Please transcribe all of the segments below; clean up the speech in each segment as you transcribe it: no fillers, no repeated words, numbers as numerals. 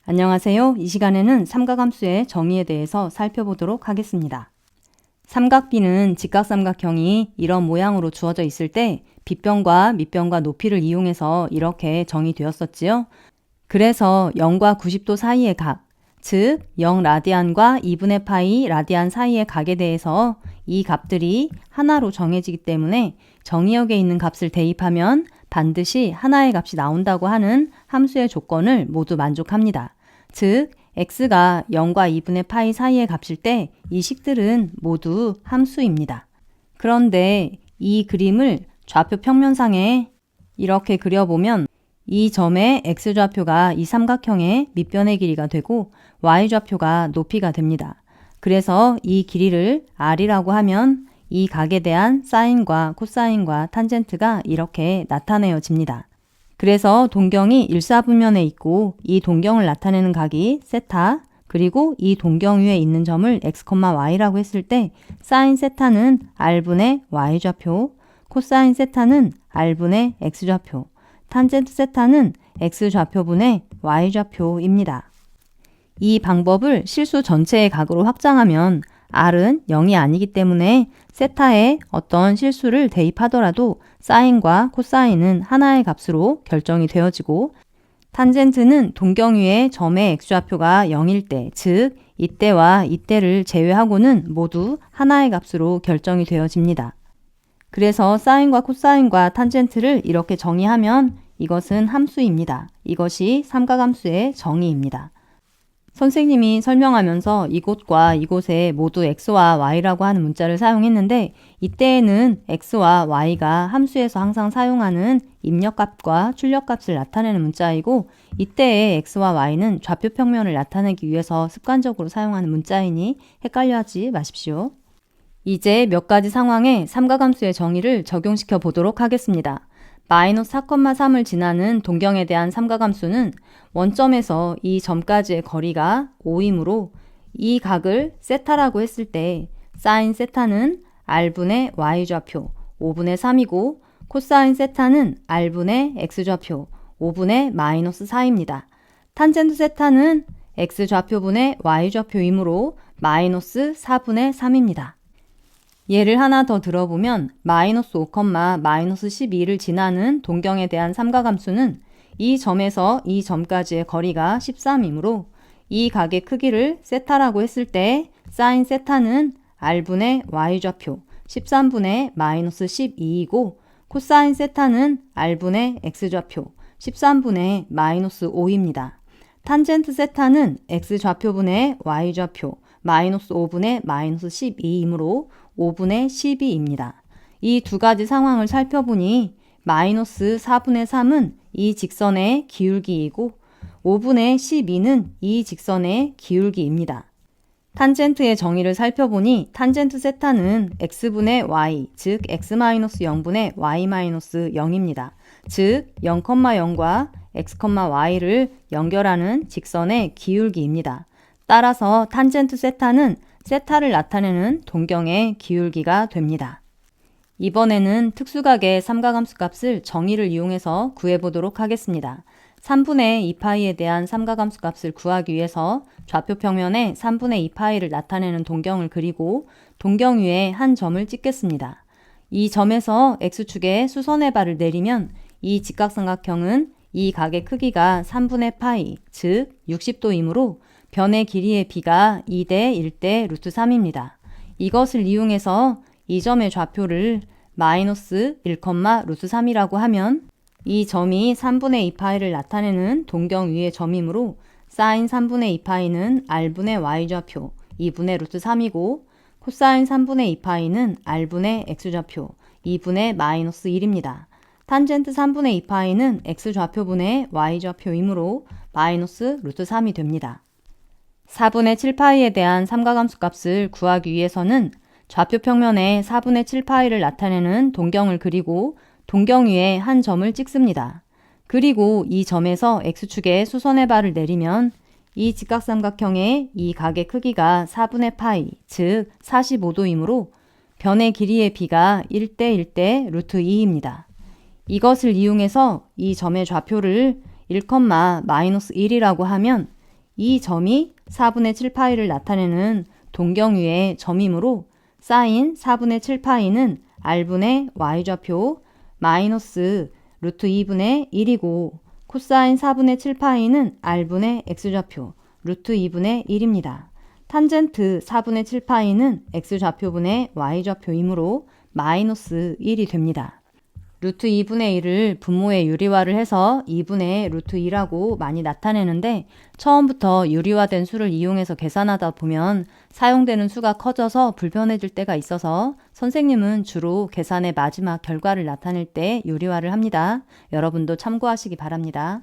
안녕하세요. 이 시간에는 삼각함수의 정의에 대해서 살펴보도록 하겠습니다. 삼각비는 직각삼각형이 이런 모양으로 주어져 있을 때 빗변과 밑변과 높이를 이용해서 이렇게 정의되었었지요. 그래서 0과 90도 사이의 각, 즉 0 라디안과 2분의 파이 라디안 사이의 각에 대해서 이 값들이 하나로 정해지기 때문에 정의역에 있는 값을 대입하면 반드시 하나의 값이 나온다고 하는 함수의 조건을 모두 만족합니다. 즉 x가 0과 2분의 파이 사이의 값일 때 이 식들은 모두 함수입니다. 그런데 이 그림을 좌표 평면상에 이렇게 그려보면 이 점의 x좌표가 이 삼각형의 밑변의 길이가 되고 y좌표가 높이가 됩니다. 그래서 이 길이를 r이라고 하면 이 각에 대한 사인과 코사인과 탄젠트가 이렇게 나타내어집니다. 그래서 동경이 일사분면에 있고 이 동경을 나타내는 각이 세타, 그리고 이 동경 위에 있는 점을 x, y라고 했을 때 사인 세타는 r분의 y좌표, 코사인 세타는 r분의 x좌표, 탄젠트 세타는 x좌표분의 y좌표입니다. 이 방법을 실수 전체의 각으로 확장하면 r은 0이 아니기 때문에 세타에 어떤 실수를 대입하더라도 사인과 코사인은 하나의 값으로 결정이 되어지고 탄젠트는 동경 위의 점의 x좌표가 0일 때, 즉 이때와 이때를 제외하고는 모두 하나의 값으로 결정이 되어집니다. 그래서 사인과 코사인과 탄젠트를 이렇게 정의하면 이것은 함수입니다. 이것이 삼각함수의 정의입니다. 선생님이 설명하면서 이곳과 이곳에 모두 x와 y라고 하는 문자를 사용했는데 이때에는 x와 y가 함수에서 항상 사용하는 입력값과 출력값을 나타내는 문자이고 이때의 x와 y는 좌표 평면을 나타내기 위해서 습관적으로 사용하는 문자이니 헷갈려하지 마십시오. 이제 몇 가지 상황에 삼각함수의 정의를 적용시켜 보도록 하겠습니다. 마이너스 4,3을 지나는 동경에 대한 삼각함수는 원점에서 이 점까지의 거리가 5이므로 이 각을 세타라고 했을 때 사인 세타는 r분의 y좌표 5분의 3이고 코사인 세타는 r분의 x좌표 5분의 마이너스 4입니다. 탄젠트 세타는 x좌표분의 y좌표이므로 마이너스 4분의 3입니다. 예를 하나 더 들어보면 마이너스 5, 마이너스 12를 지나는 동경에 대한 삼각함수는 이 점에서 이 점까지의 거리가 13이므로 이 각의 크기를 세타라고 했을 때 사인 세타는 r분의 y좌표 13분의 마이너스 12이고 코사인 세타는 r분의 x좌표 13분의 마이너스 5입니다. 탄젠트 세타는 x좌표분의 y좌표 마이너스 5분의 마이너스 12이므로 5분의 12입니다. 이 두 가지 상황을 살펴보니 마이너스 4분의 3은 이 직선의 기울기이고 5분의 12는 이 직선의 기울기입니다. 탄젠트의 정의를 살펴보니 탄젠트 세타는 x분의 y, 즉 x-0분의 y-0입니다. 즉 0,0과 x, y를 연결하는 직선의 기울기입니다. 따라서 탄젠트 세타는 세타를 나타내는 동경의 기울기가 됩니다. 이번에는 특수각의 삼각함수 값을 정의를 이용해서 구해보도록 하겠습니다. 3분의 2파이에 대한 삼각함수 값을 구하기 위해서 좌표 평면에 3분의 2파이를 나타내는 동경을 그리고 동경 위에 한 점을 찍겠습니다. 이 점에서 x축에 수선의 발을 내리면 이 직각삼각형은 이 각의 크기가 3분의 파이, 즉 60도이므로 변의 길이의 b가 2대 1대 루트 3입니다. 이것을 이용해서 이 점의 좌표를 마이너스 1, 루트 3이라고 하면 이 점이 3분의 2파이를 나타내는 동경 위의 점이므로 사인 3분의 2파이는 r분의 y좌표 2분의 루트 3이고 코사인 3분의 2파이는 r분의 x좌표 2분의 마이너스 1입니다. 탄젠트 3분의 2파이는 x좌표분의 y좌표이므로 마이너스 루트 3이 됩니다. 4분의 7파이에 대한 삼각함수 값을 구하기 위해서는 좌표 평면에 4분의 7파이를 나타내는 동경을 그리고 동경 위에 한 점을 찍습니다. 그리고 이 점에서 x축에 수선의 발을 내리면 이 직각삼각형의 이 각의 크기가 4분의 파이, 즉 45도이므로 변의 길이의 b가 1대 1대 루트 2입니다. 이것을 이용해서 이 점의 좌표를 1, 마이너스 1이라고 하면 이 점이 4분의 7파이를 나타내는 동경위의 점이므로 사인 4분의 7파이는 r분의 y좌표 마이너스 루트 2분의 1이고 코사인 4분의 7파이는 r분의 x좌표 루트 2분의 1입니다. 탄젠트 4분의 7파이는 x좌표분의 y좌표이므로 마이너스 1이 됩니다. 루트 2분의 1을 분모의 유리화를 해서 2분의 루트 2라고 많이 나타내는데 처음부터 유리화된 수를 이용해서 계산하다 보면 사용되는 수가 커져서 불편해질 때가 있어서 선생님은 주로 계산의 마지막 결과를 나타낼 때 유리화를 합니다. 여러분도 참고하시기 바랍니다.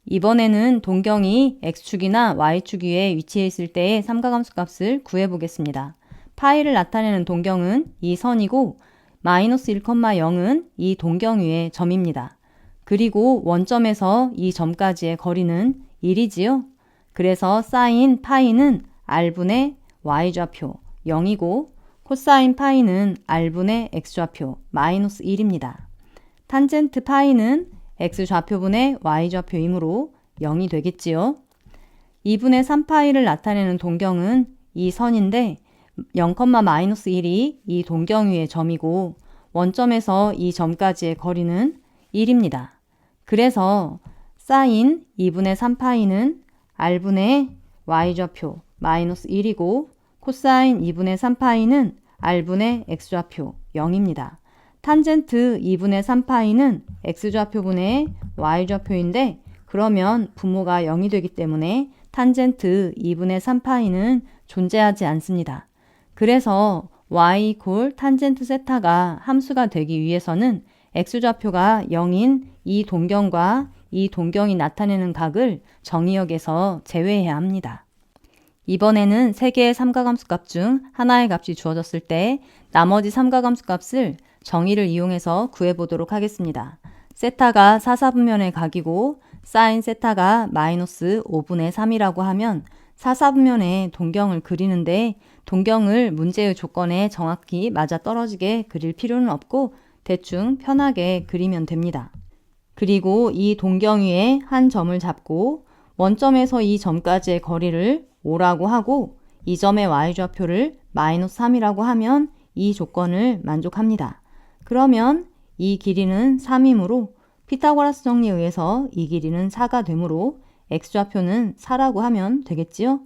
이번에는 동경이 x축이나 y축 위에 위치해 있을 때의 삼각함수 값을 구해보겠습니다. 파이를 나타내는 동경은 이 선이고 마이너스 1,0은 이 동경 위의 점입니다. 그리고 원점에서 이 점까지의 거리는 1이지요. 그래서 사인 파이는 r분의 y좌표 0이고 코사인 파이는 r분의 x좌표 마이너스 1입니다. 탄젠트 파이는 x좌표분의 y좌표이므로 0이 되겠지요. 2분의 3파이를 나타내는 동경은 이 선인데 0,-1이 이 동경 위의 점이고 원점에서 이 점까지의 거리는 1입니다. 그래서 사인 2분의 3파이는 r분의 y좌표 마이너스 1이고 코사인 2분의 3파이는 r분의 x좌표 0입니다. 탄젠트 2분의 3파이는 x좌표분의 y좌표인데 그러면 분모가 0이 되기 때문에 탄젠트 2분의 3파이는 존재하지 않습니다. 그래서 y 이퀄 탄젠트 세타가 함수가 되기 위해서는 x좌표가 0인 이 동경과 이 동경이 나타내는 각을 정의역에서 제외해야 합니다. 이번에는 3개의 삼각함수 값 중 하나의 값이 주어졌을 때 나머지 삼각함수 값을 정의를 이용해서 구해보도록 하겠습니다. 세타가 4,4분면의 각이고 사인 세타가 마이너스 5분의 3이라고 하면 4,4분면의 동경을 그리는데 동경을 문제의 조건에 정확히 맞아떨어지게 그릴 필요는 없고 대충 편하게 그리면 됩니다. 그리고 이 동경 위에 한 점을 잡고 원점에서 이 점까지의 거리를 5라고 하고 이 점의 y좌표를 마이너스 3이라고 하면 이 조건을 만족합니다. 그러면 이 길이는 3이므로 피타고라스 정리에 의해서 이 길이는 4가 되므로 x좌표는 4라고 하면 되겠지요?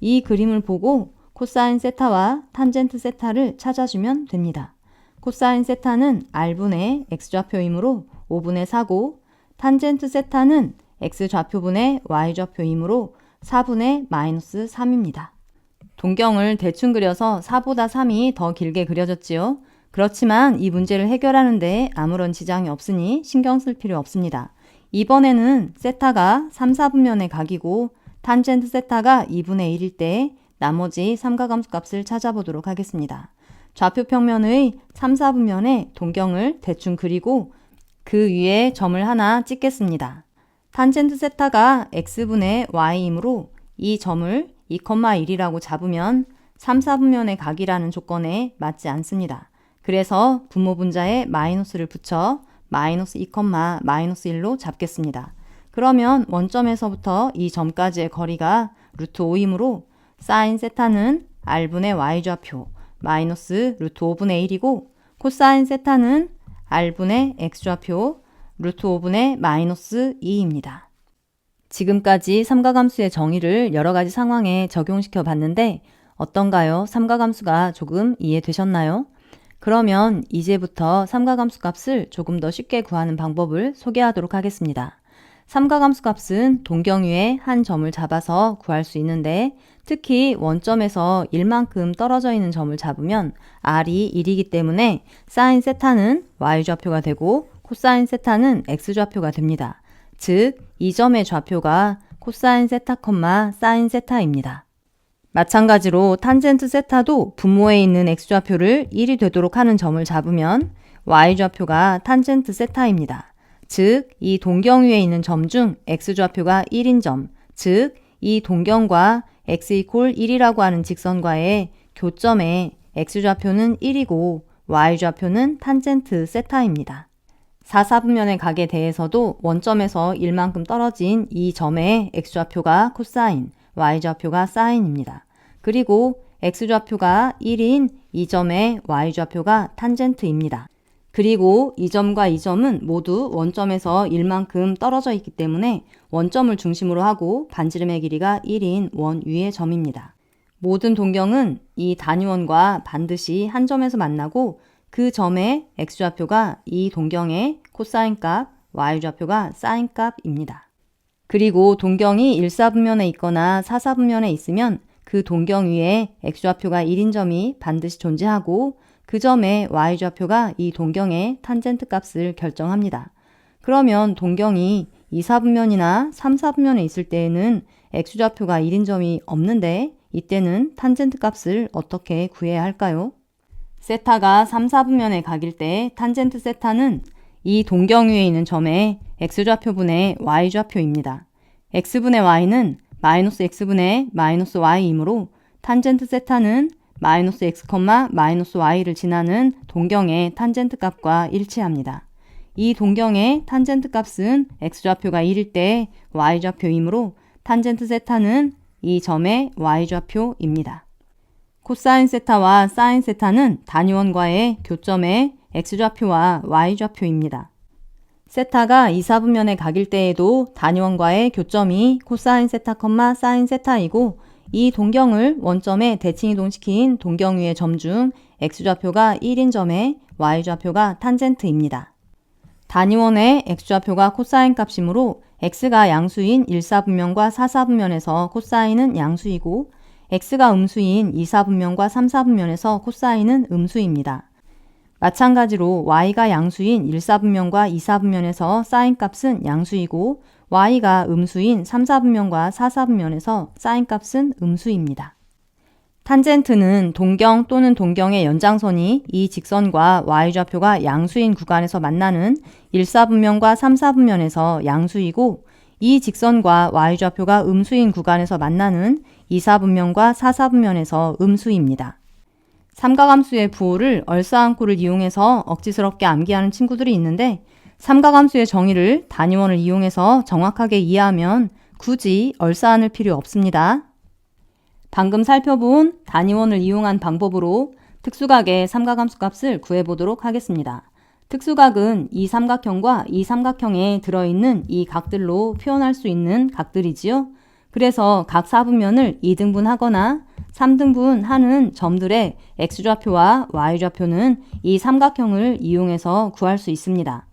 이 그림을 보고 코사인 세타와 탄젠트 세타를 찾아주면 됩니다. 코사인 세타는 r분의 x좌표이므로 5분의 4고 탄젠트 세타는 x좌표분의 y좌표이므로 4분의 마이너스 3입니다. 동경을 대충 그려서 4보다 3이 더 길게 그려졌지요. 그렇지만 이 문제를 해결하는데 아무런 지장이 없으니 신경 쓸 필요 없습니다. 이번에는 세타가 3, 4분면의 각이고 탄젠트 세타가 2분의 1일 때 나머지 삼각함수 값을 찾아보도록 하겠습니다. 좌표 평면의 3, 4분면의 동경을 대충 그리고 그 위에 점을 하나 찍겠습니다. 탄젠트 세타가 x분의 y이므로 이 점을 2,1이라고 잡으면 3, 4분면의 각이라는 조건에 맞지 않습니다. 그래서 분모 분자에 마이너스를 붙여 마이너스 2, 마이너스 1로 잡겠습니다. 그러면 원점에서부터 이 점까지의 거리가 루트 5이므로 사인 세타는 r분의 y좌표 마이너스 루트 5분의 1이고 코사인 세타는 r분의 x좌표 루트 5분의 마이너스 2입니다. 지금까지 삼각함수의 정의를 여러 가지 상황에 적용시켜 봤는데 어떤가요? 삼각함수가 조금 이해되셨나요? 그러면 이제부터 삼각함수 값을 조금 더 쉽게 구하는 방법을 소개하도록 하겠습니다. 삼각함수 값은 동경 위에 한 점을 잡아서 구할 수 있는데 특히 원점에서 1만큼 떨어져 있는 점을 잡으면 r이 1이기 때문에 사인 세타는 y좌표가 되고 코사인 세타는 x좌표가 됩니다. 즉, 이 점의 좌표가 코사인 세타, 사인 세타입니다. 마찬가지로 탄젠트 세타도 분모에 있는 x좌표를 1이 되도록 하는 점을 잡으면 y좌표가 탄젠트 세타입니다. 즉, 이 동경 위에 있는 점 중 x좌표가 1인 점, 즉, 이 동경과 x 이퀄 1이라고 하는 직선과의 교점에 x좌표는 1이고 y좌표는 탄젠트 세타입니다. 4, 4분면의 각에 대해서도 원점에서 1만큼 떨어진 이 점의 x좌표가 코사인, y좌표가 사인입니다. 그리고 x좌표가 1인 이 점의 y좌표가 탄젠트입니다. 그리고 이 점과 이 점은 모두 원점에서 1만큼 떨어져 있기 때문에 원점을 중심으로 하고 반지름의 길이가 1인 원 위의 점입니다. 모든 동경은 이 단위원과 반드시 한 점에서 만나고 그 점의 x좌표가 이 동경의 코사인 값, y좌표가 사인 값입니다. 그리고 동경이 일사분면에 있거나 사사분면에 있으면 그 동경 위에 x좌표가 1인 점이 반드시 존재하고 그 점의 y좌표가 이 동경의 탄젠트 값을 결정합니다. 그러면 동경이 2사분면이나 3사분면에 있을 때에는 x좌표가 1인 점이 없는데 이때는 탄젠트 값을 어떻게 구해야 할까요? 세타가 3사분면에 각일 때 탄젠트 세타는 이 동경 위에 있는 점의 x좌표분의 y좌표입니다. x분의 y는 마이너스 x분의 마이너스 y이므로 탄젠트 세타는 마이너스 x, 마이너스 y를 지나는 동경의 탄젠트 값과 일치합니다. 이 동경의 탄젠트 값은 x좌표가 1일 때 y좌표이므로 탄젠트 세타는 이 점의 y좌표입니다. 코사인 세타와 사인 세타는 단위원과의 교점의 x좌표와 y좌표입니다. 세타가 2사분면에 각일 때에도 단위원과의 교점이 코사인 세타, 사인 세타이고 이 동경을 원점에 대칭이동시킨 동경 위의 점 중 x좌표가 1인 점에 y좌표가 탄젠트입니다. 단위원의 x좌표가 코사인 값이므로 x가 양수인 1사분면과 4사분면에서 코사인은 양수이고 x가 음수인 2사분면과 3사분면에서 코사인은 음수입니다. 마찬가지로 y가 양수인 1사분면과 2사분면에서 사인 값은 양수이고 y가 음수인 3사분면과 4사분면에서 사인 값은 음수입니다. 탄젠트는 동경 또는 동경의 연장선이 이 직선과 y좌표가 양수인 구간에서 만나는 1사분면과 3사분면에서 양수이고 이 직선과 y좌표가 음수인 구간에서 만나는 2사분면과 4사분면에서 음수입니다. 삼각함수의 부호를 얼싸안고를 이용해서 억지스럽게 암기하는 친구들이 있는데 삼각함수의 정의를 단위원을 이용해서 정확하게 이해하면 굳이 얼싸안을 필요 없습니다. 방금 살펴본 단위원을 이용한 방법으로 특수각의 삼각함수 값을 구해보도록 하겠습니다. 특수각은 이 삼각형과 이 삼각형에 들어있는 이 각들로 표현할 수 있는 각들이지요. 그래서 각 4분면을 2등분하거나 3등분하는 점들의 x좌표와 y좌표는 이 삼각형을 이용해서 구할 수 있습니다.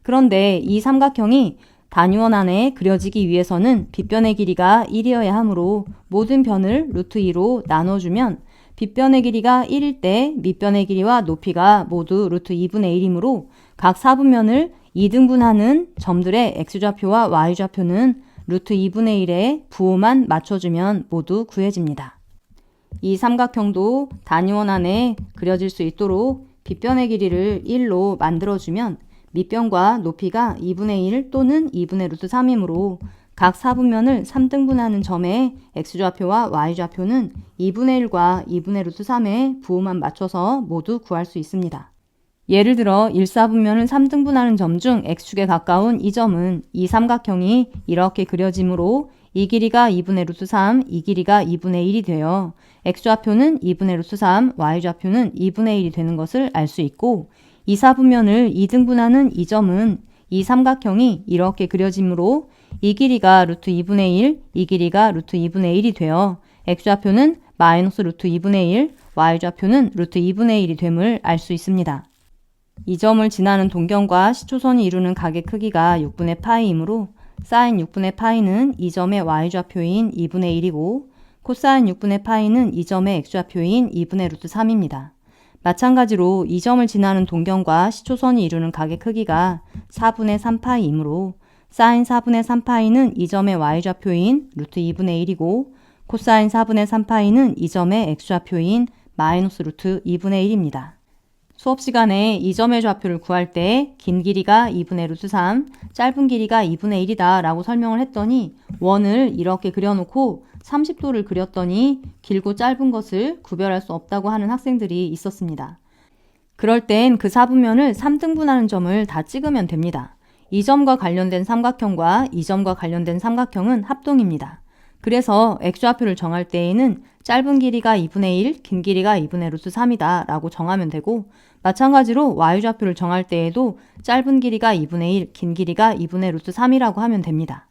그런데 이 삼각형이 단위원 안에 그려지기 위해서는 빗변의 길이가 1이어야 하므로 모든 변을 루트 2로 나눠주면 빗변의 길이가 1일 때 밑변의 길이와 높이가 모두 루트 2분의 1이므로 각 4분면을 2등분하는 점들의 x좌표와 y좌표는 루트 2분의 1에 부호만 맞춰주면 모두 구해집니다. 이 삼각형도 단위원 안에 그려질 수 있도록 빗변의 길이를 1로 만들어주면 밑변과 높이가 2분의 1 또는 2분의 루트 3이므로 각 4분면을 3등분하는 점의 x좌표와 y좌표는 2분의 1과 2분의 루트 3의 부호만 맞춰서 모두 구할 수 있습니다. 예를 들어 1사분면을 3등분하는 점 중 x축에 가까운 이 점은 이 삼각형이 이렇게 그려지므로 이 길이가 2분의 루트 3, 이 길이가 2분의 1이 되어 x좌표는 2분의 루트 3, y좌표는 2분의 1이 되는 것을 알 수 있고 2사분면을 2등분하는 이 점은 이 삼각형이 이렇게 그려지므로 이 길이가 루트 2분의 1, 이 길이가 루트 2분의 1이 되어 x좌표는 마이너스 루트 2분의 1, y좌표는 루트 2분의 1이 됨을 알 수 있습니다. 이 점을 지나는 동경과 시초선이 이루는 각의 크기가 6분의 파이이므로 사인 6분의 파이는 이 점의 y좌표인 2분의 1이고 코사인 6분의 파이는 이 점의 x좌표인 2분의 루트 3입니다. 마찬가지로 이 점을 지나는 동경과 시초선이 이루는 각의 크기가 4분의 3파이이므로 사인 4분의 3파이는 이 점의 y좌표인 루트 2분의 1이고 코사인 4분의 3파이는 이 점의 x좌표인 마이너스 루트 2분의 1입니다. 수업 시간에 이 점의 좌표를 구할 때 긴 길이가 2분의 루트 3, 짧은 길이가 2분의 1이다 라고 설명을 했더니 원을 이렇게 그려놓고 30도를 그렸더니 길고 짧은 것을 구별할 수 없다고 하는 학생들이 있었습니다. 그럴 땐 그 4분면을 3등분하는 점을 다 찍으면 됩니다. 이 점과 관련된 삼각형과 이 점과 관련된 삼각형은 합동입니다. 그래서 x좌표를 정할 때에는 짧은 길이가 2분의 1, 긴 길이가 2분의 루트 3이다 라고 정하면 되고, 마찬가지로 y좌표를 정할 때에도 짧은 길이가 2분의 1, 긴 길이가 2분의 루트 3이라고 하면 됩니다.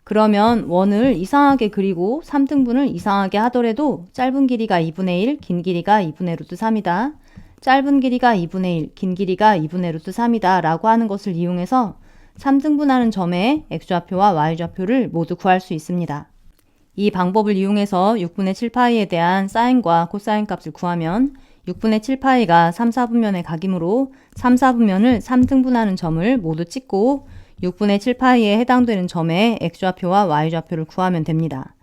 그러면 원을 이상하게 그리고 3등분을 이상하게 하더라도 짧은 길이가 2분의 1, 긴 길이가 2분의 루트 3이다. 짧은 길이가 2분의 1, 긴 길이가 2분의 루트 3이다 라고 하는 것을 이용해서 3등분하는 점의 x좌표와 y좌표를 모두 구할 수 있습니다. 이 방법을 이용해서 6분의 7파이에 대한 사인과 코사인 값을 구하면 6분의 7파이가 3, 4분면의 각이므로 3, 4분면을 3등분하는 점을 모두 찍고 6분의 7파이에 해당되는 점의 x좌표와 y좌표를 구하면 됩니다.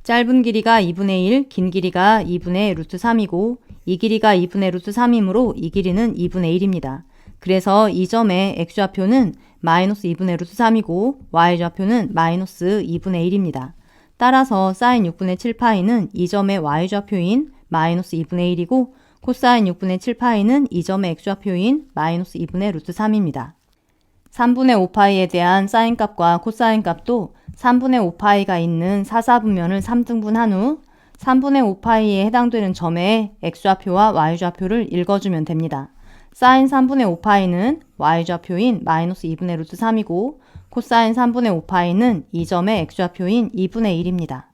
짧은 길이가 2분의 1, 긴 길이가 2분의 루트 3이고 이 길이가 2분의 루트 3이므로 이 길이는 2분의 1입니다. 그래서 이 점의 x좌표는 마이너스 2분의 루트 3이고 y좌표는 마이너스 2분의 1입니다. 따라서 사인 6분의 7파이는 이 점의 y좌표인 마이너스 2분의 1이고 코사인 6분의 7파이는 이 점의 x좌표인 마이너스 2분의 루트 3입니다. 3분의 5파이에 대한 사인 값과 코사인 값도 3분의 5파이가 있는 4, 4분면을 3등분한 후 3분의 5파이에 해당되는 점의 x좌표와 y좌표를 읽어주면 됩니다. 사인 3분의 5파이는 y좌표인 마이너스 2분의 루트 3이고 코사인 3분의 5파이는 이 점의 x좌표인 2분의 1입니다.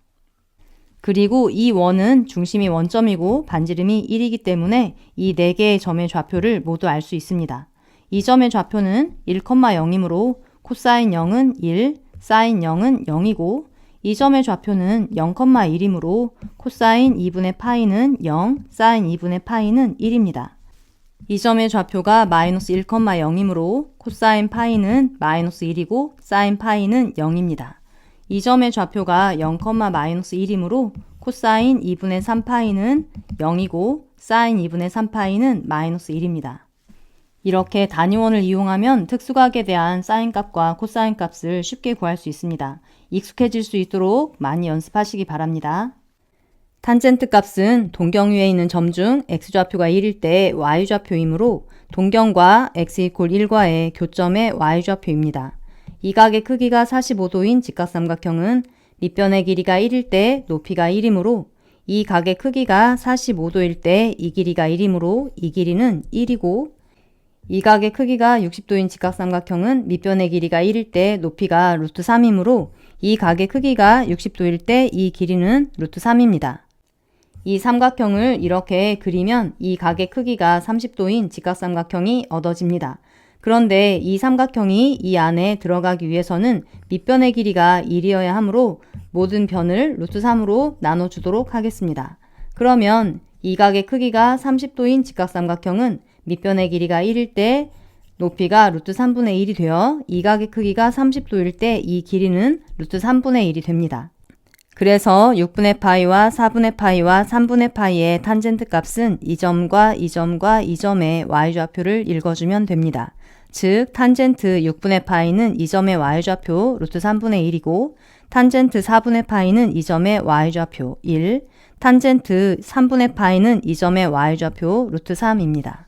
그리고 이 원은 중심이 원점이고 반지름이 1이기 때문에 이 4개의 점의 좌표를 모두 알 수 있습니다. 이 점의 좌표는 1,0이므로 코사인 0은 1, 사인 0은 0이고 이 점의 좌표는 0,1이므로 코사인 2분의 파이는 0, 사인 2분의 파이는 1입니다. 이 점의 좌표가 마이너스 1,0이므로 코사인 파이는 마이너스 1이고 사인 파이는 0입니다. 이 점의 좌표가 0,-1이므로 코사인 2분의 3파이는 0이고 사인 2분의 3파이는 마이너스 1입니다. 이렇게 단위원을 이용하면 특수각에 대한 사인 값과 코사인 값을 쉽게 구할 수 있습니다. 익숙해질 수 있도록 많이 연습하시기 바랍니다. 탄젠트 값은 동경 위에 있는 점 중 x좌표가 1일 때 y좌표이므로 동경과 x = 1과의 교점의 y좌표입니다. 이 각의 크기가 45도인 직각삼각형은 밑변의 길이가 1일 때 높이가 1이므로 이 각의 크기가 45도일 때 이 길이가 1이므로 이 길이는 1이고 이 각의 크기가 60도인 직각삼각형은 밑변의 길이가 1일 때 높이가 루트 3이므로 이 각의 크기가 60도일 때 이 길이는 루트 3입니다. 이 삼각형을 이렇게 그리면 이 각의 크기가 30도인 직각삼각형이 얻어집니다. 그런데 이 삼각형이 이 안에 들어가기 위해서는 밑변의 길이가 1이어야 하므로 모든 변을 루트 3으로 나눠주도록 하겠습니다. 그러면 이 각의 크기가 30도인 직각삼각형은 밑변의 길이가 1일 때 높이가 루트 3분의 1이 되어 이 각의 크기가 30도일 때 이 길이는 루트 3분의 1이 됩니다. 그래서 6분의 파이와 4분의 파이와 3분의 파이의 탄젠트 값은 이 점과 이 점과 이 점의 y좌표를 읽어주면 됩니다. 즉 탄젠트 6분의 파이는 이 점의 y좌표 루트 3분의 1이고 탄젠트 4분의 파이는 이 점의 y좌표 1, 탄젠트 3분의 파이는 이 점의 y좌표 루트 3입니다.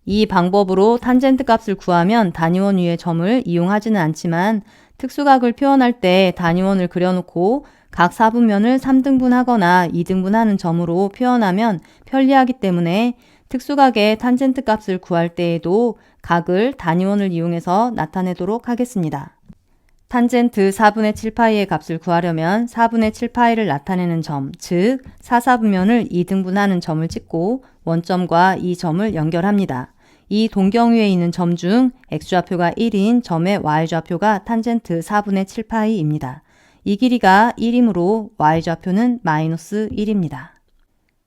이 방법으로 탄젠트 값을 구하면 단위원 위의 점을 이용하지는 않지만 특수각을 표현할 때 단위원을 그려놓고 각 4분면을 3등분하거나 2등분하는 점으로 표현하면 편리하기 때문에 특수각의 탄젠트 값을 구할 때에도 각을 단위원을 이용해서 나타내도록 하겠습니다. 탄젠트 4분의 7파이의 값을 구하려면 4분의 7파이를 나타내는 점, 즉 4, 4분면을 2등분하는 점을 찍고 원점과 이 점을 연결합니다. 이 동경 위에 있는 점 중 x좌표가 1인 점의 y좌표가 탄젠트 4분의 7파이입니다. 이 길이가 1이므로 y좌표는 마이너스 1입니다.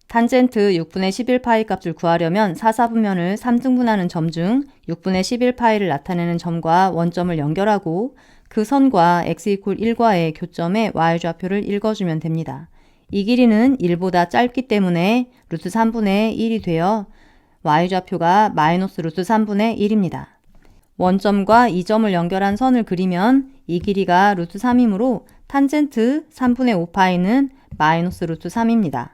탄젠트 6분의 11파이 값을 구하려면 4, 4분면을 3등분하는 점 중 6분의 11파이를 나타내는 점과 원점을 연결하고 그 선과 x = 1과의 교점의 y좌표를 읽어주면 됩니다. 이 길이는 1보다 짧기 때문에 루트 3분의 1이 되어 y좌표가 마이너스 루트 3분의 1입니다. 원점과 이 점을 연결한 선을 그리면 이 길이가 루트 3이므로 탄젠트 3분의 5파이는 마이너스 루트 3입니다.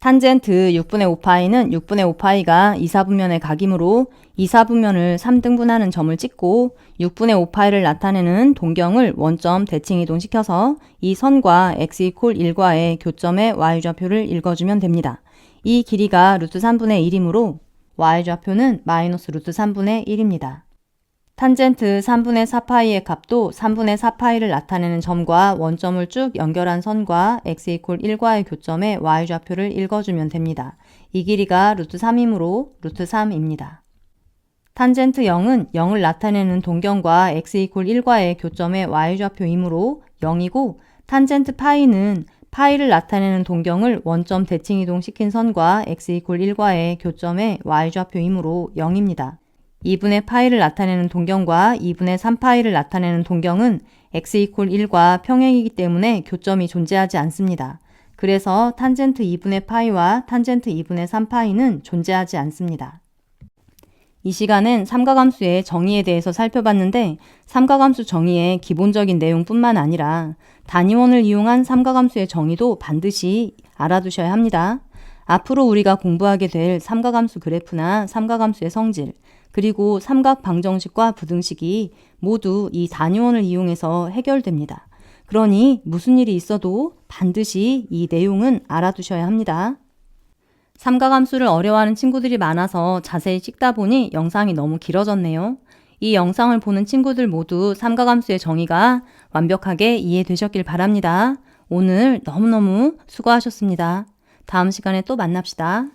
탄젠트 6분의 5파이는 6분의 5파이가 2사분면의 각이므로 2사분면을 3등분하는 점을 찍고 6분의 5파이를 나타내는 동경을 원점 대칭 이동시켜서 이 선과 x = 1과의 교점의 y좌표를 읽어주면 됩니다. 이 길이가 루트 3분의 1이므로 y좌표는 마이너스 루트 3분의 1입니다. 탄젠트 3분의 4파이의 값도 3분의 4파이를 나타내는 점과 원점을 쭉 연결한 선과 x = 1과의 교점의 y좌표를 읽어주면 됩니다. 이 길이가 루트 3이므로 루트 3입니다. 탄젠트 0은 0을 나타내는 동경과 x = 1과의 교점의 y좌표이므로 0이고 탄젠트 파이는 파이를 나타내는 동경을 원점 대칭 이동시킨 선과 x = 1과의 교점의 y좌표이므로 0입니다. 2분의 파이를 나타내는 동경과 2분의 3파이를 나타내는 동경은 x = 1과 평행이기 때문에 교점이 존재하지 않습니다. 그래서 탄젠트 2분의 파이와 탄젠트 2분의 3파이는 존재하지 않습니다. 이 시간엔 삼각함수의 정의에 대해서 살펴봤는데 삼각함수 정의의 기본적인 내용뿐만 아니라 단위원을 이용한 삼각함수의 정의도 반드시 알아두셔야 합니다. 앞으로 우리가 공부하게 될 삼각함수 그래프나 삼각함수의 성질, 그리고 삼각 방정식과 부등식이 모두 이 단위원을 이용해서 해결됩니다. 그러니 무슨 일이 있어도 반드시 이 내용은 알아두셔야 합니다. 삼각함수를 어려워하는 친구들이 많아서 자세히 찍다 보니 영상이 너무 길어졌네요. 이 영상을 보는 친구들 모두 삼각함수의 정의가 완벽하게 이해되셨길 바랍니다. 오늘 너무너무 수고하셨습니다. 다음 시간에 또 만납시다.